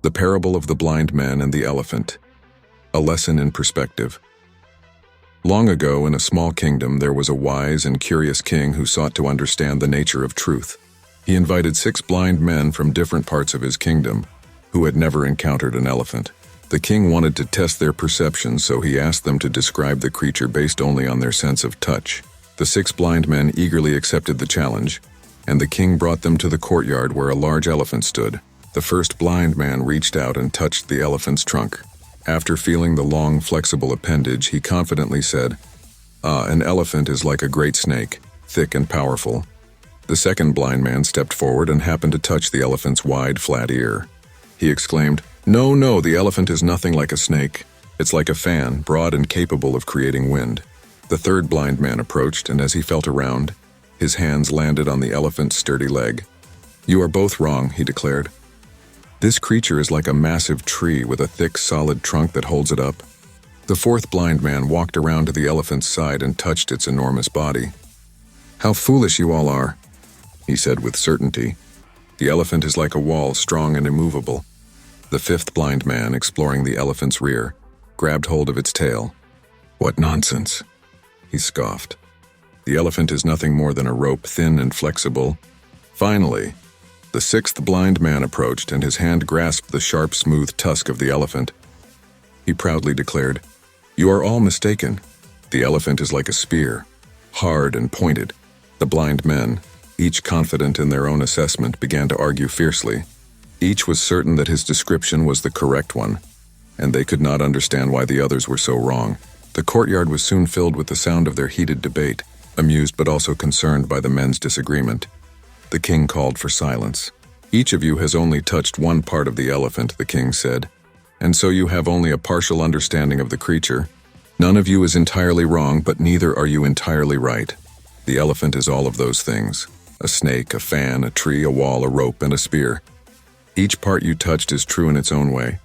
The Parable of the Blind Man and the Elephant. A lesson in perspective. Long ago, in a small kingdom, there was a wise and curious king who sought to understand the nature of truth. He invited 6 blind men from different parts of his kingdom, who had never encountered an elephant. The king wanted to test their perceptions, so he asked them to describe the creature based only on their sense of touch. The 6 blind men eagerly accepted the challenge, and the king brought them to the courtyard where a large elephant stood. The first blind man reached out and touched the elephant's trunk. After feeling the long, flexible appendage, he confidently said, an elephant is like a great snake, thick and powerful." The second blind man stepped forward and happened to touch the elephant's wide, flat ear. He exclaimed, No, the elephant is nothing like a snake. It's like a fan, broad and capable of creating wind." The third blind man approached, and as he felt around, his hands landed on the elephant's sturdy leg. "You are both wrong," he declared. "This creature is like a massive tree with a thick, solid trunk that holds it up." The fourth blind man walked around to the elephant's side and touched its enormous body. "How foolish you all are," he said with certainty. "The elephant is like a wall, strong and immovable." The fifth blind man, exploring the elephant's rear, grabbed hold of its tail. "What nonsense," he scoffed. "The elephant is nothing more than a rope, thin and flexible." Finally, the sixth blind man approached, and his hand grasped the sharp, smooth tusk of the elephant. He proudly declared, "You are all mistaken. The elephant is like a spear, hard and pointed." The blind men, each confident in their own assessment, began to argue fiercely. Each was certain that his description was the correct one, and they could not understand why the others were so wrong. The courtyard was soon filled with the sound of their heated debate, amused but also concerned by the men's disagreement. The king called for silence. "Each of you has only touched one part of the elephant," the king said, "and so you have only a partial understanding of the creature. None of you is entirely wrong, but neither are you entirely right. The elephant is all of those things: a snake, a fan, a tree, a wall, a rope, and a spear. Each part you touched is true in its own way,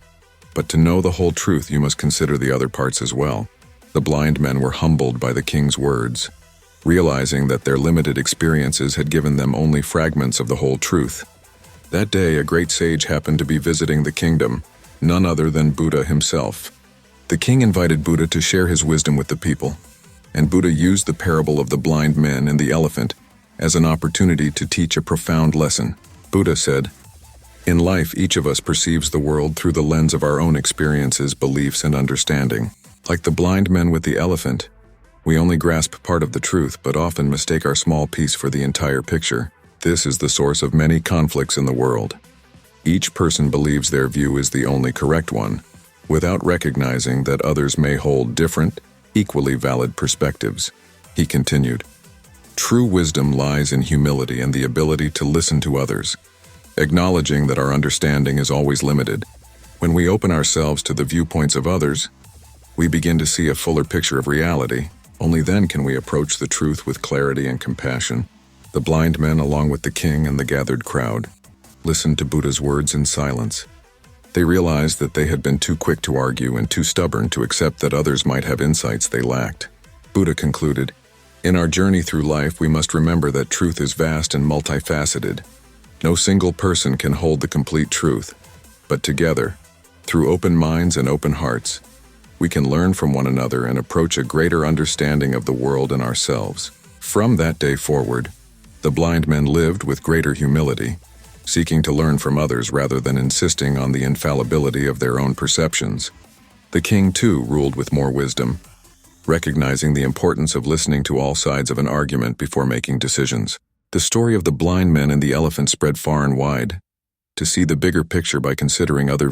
but to know the whole truth you must consider the other parts as well." The blind men were humbled by the king's words, realizing that their limited experiences had given them only fragments of the whole truth. That day, a great sage happened to be visiting the kingdom, none other than Buddha himself. The king invited Buddha to share his wisdom with the people, and Buddha used the parable of the blind men and the elephant as an opportunity to teach a profound lesson. Buddha said, "In life, each of us perceives the world through the lens of our own experiences, beliefs, and understanding. Like the blind men with the elephant, we only grasp part of the truth, but often mistake our small piece for the entire picture. This is the source of many conflicts in the world. Each person believes their view is the only correct one, without recognizing that others may hold different, equally valid perspectives." He continued, "True wisdom lies in humility and the ability to listen to others, acknowledging that our understanding is always limited. When we open ourselves to the viewpoints of others, we begin to see a fuller picture of reality. Only then can we approach the truth with clarity and compassion." The blind men, along with the king and the gathered crowd, listened to Buddha's words in silence. They realized that they had been too quick to argue and too stubborn to accept that others might have insights they lacked. Buddha concluded, "In our journey through life, we must remember that truth is vast and multifaceted. No single person can hold the complete truth, but together, through open minds and open hearts, we can learn from one another and approach a greater understanding of the world and ourselves." From that day forward, the blind men lived with greater humility, seeking to learn from others rather than insisting on the infallibility of their own perceptions. The king, too, ruled with more wisdom, recognizing the importance of listening to all sides of an argument before making decisions. The story of the blind men and the elephant spread far and wide. To see the bigger picture by considering other